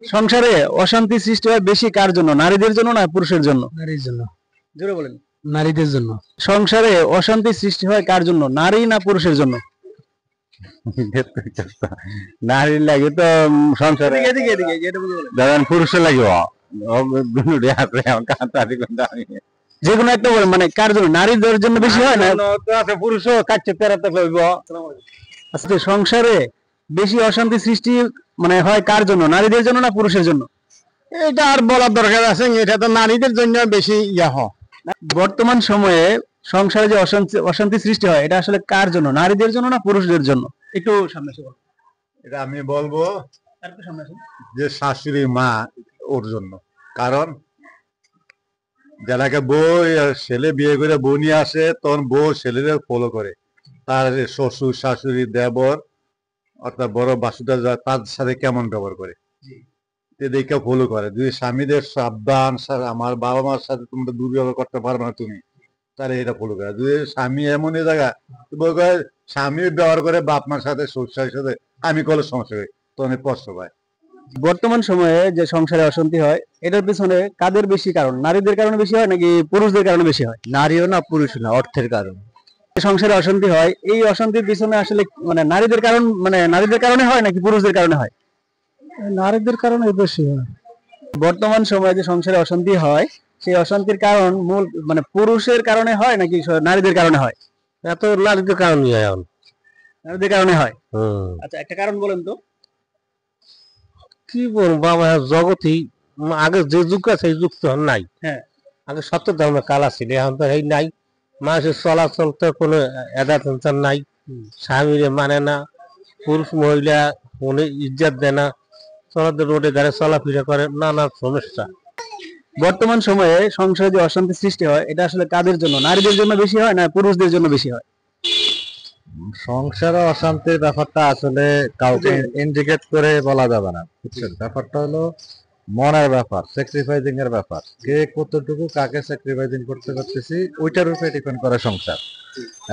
সংসারে অশান্তি সৃষ্টি হয় বেশি কার জন্য, নারীদের জন্য না পুরুষের জন্য? নারীর জন্য। জোরে বলেন। নারীদের জন্য। সংসারে অশান্তি সৃষ্টি হয় কার জন্য, নারী না পুরুষের জন্য? নারীর লাগে তো সংসারে ধরেন পুরুষের লাগিব যে কোনো একটা বলেন, মানে কার জন্য, নারীদের জন্য বেশি হয় না? পুরুষও কাটছে তেরাতে লইব। আচ্ছা, সংসারে বেশি অশান্তি সৃষ্টি মানে হয় কার জন্য, নারীদের জন্য না পুরুষের জন্য? এটা আর বলার দরকার আছে? এটা তো নারীদের জন্য বেশি ইয়া হয়। বর্তমান সময়ে সংসারে যে অশান্তি অশান্তি সৃষ্টি হয় এটা আসলে কার জন্য, নারীদের জন্য না পুরুষদের জন্য? একটু সামনে এসে বলুন। এটা আমি বলবো যে শাশুড়ি মা ওর জন্য। কারণ যারাকে বউ ছেলে বিয়ে করে বউ নিয়ে আসে, তখন বউ ছেলেরে ফলো করে, তার শ্বশুর শাশুড়ি দেবর অর্থাৎ বড় বাসুদা তার সাথে কেমন ব্যবহার করে দেখে ফলো করে। যদি স্বামীদের সাবধান, আমার বাবা মার সাথে তোমরা দুর্ব্যবহার করতে পারবে না তুমি, তাহলে এটা ফলো করে। যদি স্বামী এমনই জায়গা স্বামী ব্যবহার করে বাপ মার সাথে শ্বশুরের সাথে, আমি করলে সমস্যা হয়, তখন কষ্ট পায়। বর্তমান সময়ে যে সংসারে অশান্তি হয় এটার পিছনে কাদের বেশি কারণ, নারীদের কারণে বেশি হয় নাকি পুরুষদের কারণে বেশি হয়? নারীও না পুরুষও না, অর্থের কারণ। সংসারে অশান্তি হয়, এই অশান্তির পিছনে আসলে মানে নারীদের কারণ, মানে নারীদের কারণে হয় নাকি পুরুষদের কারণে হয়? নারীদের কারণে বেশি হয়। বর্তমান সময়ে যে সংসারে অশান্তি হয় সেই অশান্তির কারণ মূল মানে পুরুষের কারণে হয় নাকি নারীদের কারণে হয়? এত নারীদের কারণই হয়। নারীদের কারণে হয়। আচ্ছা, একটা কারণ বলেন তো। কি বলবো, আমার জগতেই আগে যে যুগ আছে এই যুগ তো নাই। হ্যাঁ, আগে সত্য ধর্মের কালা ছিল, এখন তো এই নাই। মানুষের চলাচল তো কোনো এদাতেন্সার নাই, স্বামীরে মানে না, পুরুষ মহিলা কোনো ইজ্জত দেয় না, চলাতে রোডে ধারে চলাফেরা করে, নানা সমস্যা। বর্তমান সময়ে সংসারে যে অশান্তি সৃষ্টি হয় এটা আসলে কাদের জন্য, নারীদের জন্য বেশি হয় না পুরুষদের জন্য বেশি হয়? সংসারে অশান্তির ব্যাপারটা আসলে কাউকে ইন্ডিকেট করে বলা যাবে না, বুঝছেন? ব্যাপারটা হলো মনের ব্যাপার, স্যাক্রিফাইসিং এর ব্যাপার। কে কতটুকু কাকে স্যাক্রিফাইসিং করতে পারতেছি ওইটার উপরে ডিপেন্ড করে সংসার।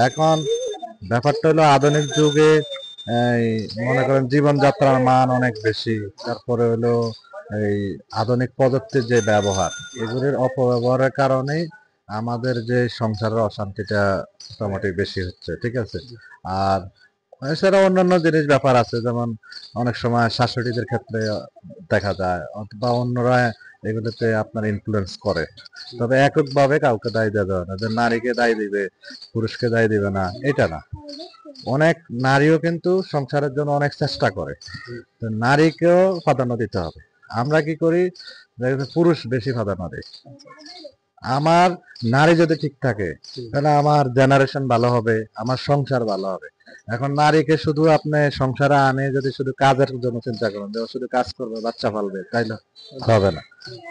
এখন ব্যাপারটা হলো আধুনিক যুগে এই মনে করেন জীবনযাত্রার মান অনেক বেশি, তারপরে হলো এই আধুনিক প্রযুক্তির যে ব্যবহার, এগুলির অপব্যবহারের কারণে আমাদের যে সংসারের অশান্তিটা মোটামুটি বেশি হচ্ছে, ঠিক আছে? আর এছাড়া অন্যান্য জিনিস ব্যাপার আছে, যেমন অনেক সময় শাশুড়িদের ক্ষেত্রে দেখা যায়, অথবা অন্যরা এগুলোতে আপনার ইনফ্লুয়েন্স করে। তবে এককভাবে কাউকে দায় দেওয়া যাবে না যে নারীকে দায় দিবে পুরুষকে দায় দিবে না, এটা না। অনেক নারীও কিন্তু সংসারের জন্য অনেক চেষ্টা করে, তো নারীকেও প্রাধান্য দিতে হবে। আমরা কি করি, পুরুষ বেশি প্রাধান্য দেয়। আমার নারী যদি ঠিক থাকে তাহলে আমার জেনারেশন ভালো হবে, আমার সংসার ভালো হবে। এখন নারীকে শুধু আপনি সংসারে আনে যদি শুধু কাজের জন্য চিন্তা করেন যে শুধু কাজ করবে বাচ্চা পালবে, তাইলে হবে না।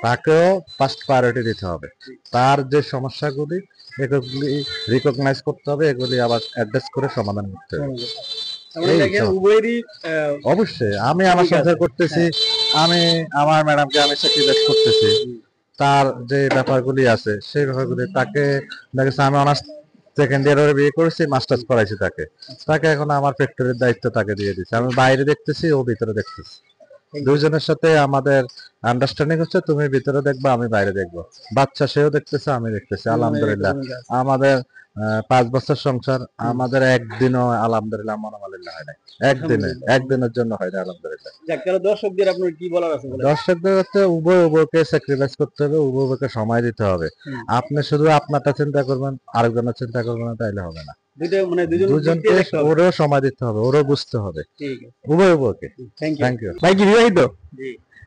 তাকেও ফার্স্ট প্রায়োরিটি দিতে হবে। তার যে সমস্যাগুলি এগুলি রিকগনাইজ করতে হবে, এগুলি আবার অ্যাড্রেস করে সমাধান করতে হবে। অবশ্যই আমি আমার সংসার করতেছি, আমি আমার ম্যাডামকে আমি স্যাক্রিফাইস করতেছি, তার যে ব্যাপারগুলি আছে সেই ব্যাপারগুলি তাকে দেখেছে। আমি অনার্স সেকেন্ড ইয়ারে বিয়ে করেছি, মাস্টার্স করাইছি তাকে, তাকে এখন আমার ফ্যাক্টরির দায়িত্ব তাকে দিয়ে দিচ্ছি। আমি বাইরে দেখতেছি, ও ভিতরে দেখতেছি। দুইজনের সাথে আমাদের আন্ডারস্ট্যান্ডিং হচ্ছে, তুমি ভিতরে দেখবা আমি বাইরে দেখবো। বাচ্চা সেও দেখতেছে আমি দেখতেছি, আলহামদুলিল্লাহ। আমাদের 5 বছর সংসার, আমাদের একদিনও আলহামদুলিল্লাহ মনোমালিন্য হয় না। একদিনের জন্য হয় না, আলহামদুলিল্লাহ। দর্শকদের আপনার কি বলার আছে? দর্শকদের হচ্ছে উভয় উভয়কে স্যাক্রিফাইস করতে হবে, উভয় উভয়কে সময় দিতে হবে। আপনি শুধু আপনারটা চিন্তা করবেন, আরেকজনের চিন্তা করবেন না, তাইলে হবে না। দুজনকে ওরও সময় দিতে হবে, ওরও বুঝতে হবে, উভয় উভয়কে। Thank you. ভাই কি বিবাহিত?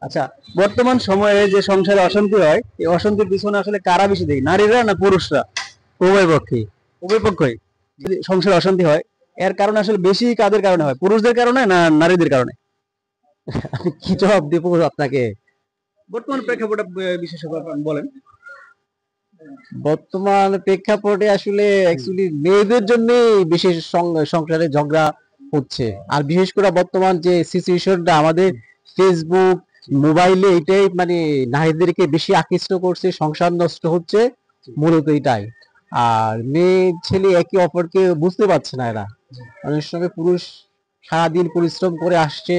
আচ্ছা, বর্তমান সময়ে যে সংসারে অশান্তি হয় এই অশান্তির পিছনে আসলে কারা বেশি দেয়, নারীরা না পুরুষরা? উভয় পক্ষে। উভয় পক্ষই। সংসারে অশান্তি হয় এর কারণ আসলে বেশি কাদের কারণে হয়, পুরুষদের কারণে না নারীদের কারণে? কি জবাব দিব আপনাকে? বর্তমান প্রেক্ষাপটে বিশেষ বলেন। বর্তমান প্রেক্ষাপটে আসলে অ্যাকচুয়ালি মেয়েদের জন্য বিশেষ সংসারে ঝগড়া হচ্ছে। আর বিশেষ করে বর্তমান যে সিচুয়েশনটা আমাদের ফেসবুক মোবাইলে, এটাই মানে নারীদেরকে বেশি আকৃষ্ট করছে, সংসার নষ্ট হচ্ছে মূলত এটাই। আর মেয়ে ছেলে একে অপরকে বুঝতে পারছে না। এরা অনেক সময় পুরুষ সারাদিন পরিশ্রম করে আসছে,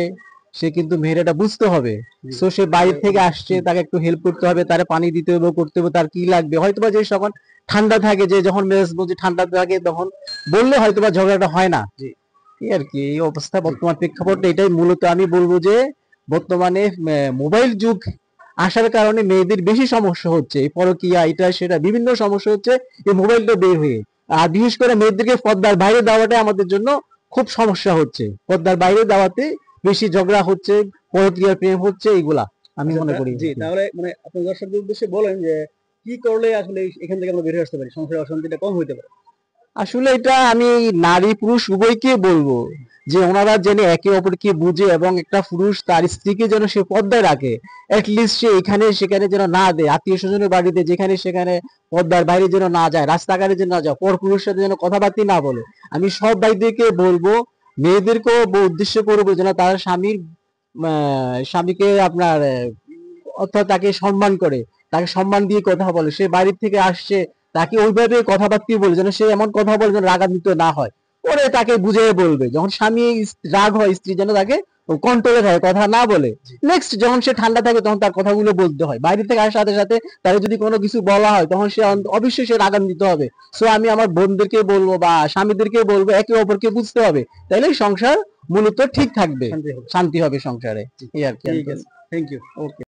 সে কিন্তু মেয়েটা বুঝতে হবে। সো সে বাইরে থেকে আসছে, তাকে একটু হেল্প করতে হবে, তার পানি দিতে হবে, করতে হবে, তার কি লাগবে হয়তোবা যে যখন ঠান্ডা থাকে, যে যখন মেজাজ বলছে ঠান্ডা থাকে, তখন বললে হয়তোবা ঝগড়াটা হয় না। এই আর কি, এই অবস্থা বর্তমান প্রেক্ষাপটে এটাই মূলত আমি বলবো যে বর্তমানে মোবাইল যুগ আসার কারণে মেয়েদের বেশি সমস্যা হচ্ছে, এই পরকীয়া এটা সেটা বিভিন্ন সমস্যা হচ্ছে এই মোবাইলটা বের হয়ে। আর বিশেষ করে মেয়েদেরকে পর্দার বাইরে দেওয়াটা আমাদের জন্য খুব সমস্যা হচ্ছে, পর্দার বাইরে দেওয়াতে বেশি ঝগড়া হচ্ছে, পরকীয়ার প্রেম হচ্ছে, এইগুলা আমি মনে করি। জি, তাহলে মানে আপনি দর্শকদের উদ্দেশ্যে বলেন যে কি করলে আসলে এখান থেকে আমরা বের হয়ে আসতে পারি, সংসারের অশান্তিটা কম হইতে পারে। আসলে এটা আমি নারী পুরুষ উভয়কে বলবো যে ওনারা যেন একে অপরকে বুঝে এবং একটা পুরুষ তার স্ত্রীকে যেন সে পর্দায় রাখে, লিস্ট সে এখানে সেখানে যেন না দেয়, আত্মীয় স্বজনের বাড়িতে যেখানে সেখানে পর্দার বাইরে যেন না যায়, রাস্তাঘাটে যেন না যায়, পর পুরুষের সাথে যেন কথাবার্তা না বলে। আমি সব ভাইদেরকে বলবো, মেয়েদেরকেও উদ্দেশ্য করবো যেন তার স্বামীকে আপনার অর্থাৎ তাকে সম্মান করে, তাকে সম্মান দিয়ে কথা বলে, সে বাড়ির থেকে আসছে তাকে ওইভাবে কথাবার্তা বলে যেন সে এমন কথা বলে যেন রাগান্বিত না হয়, পরে তাকে বুঝিয়ে বলবে। যখন স্বামী রাগ হয়, স্ত্রী যেন তাকে কন্ট্রোলে থাকে, কথা না বলে। নেক্সট যখন সে ঠান্ডা থাকে তখন তার কথাগুলো বলতে হয়, বাইরে থেকে আসার সাথে সাথে তাকে যদি কোনো কিছু বলা হয় তখন সে অবশ্যই সে রাগান্বিত হবে। সো আমি আমার বোনদেরকে বলবো বা স্বামীদেরকে বলবো একে অপরকে বুঝতে হবে, তাইলে সংসার মূলত ঠিক থাকবে, শান্তি হবে। শান্তি হবে সংসারে। এই আর কি। ঠিক আছে, থ্যাংক ইউ। ওকে।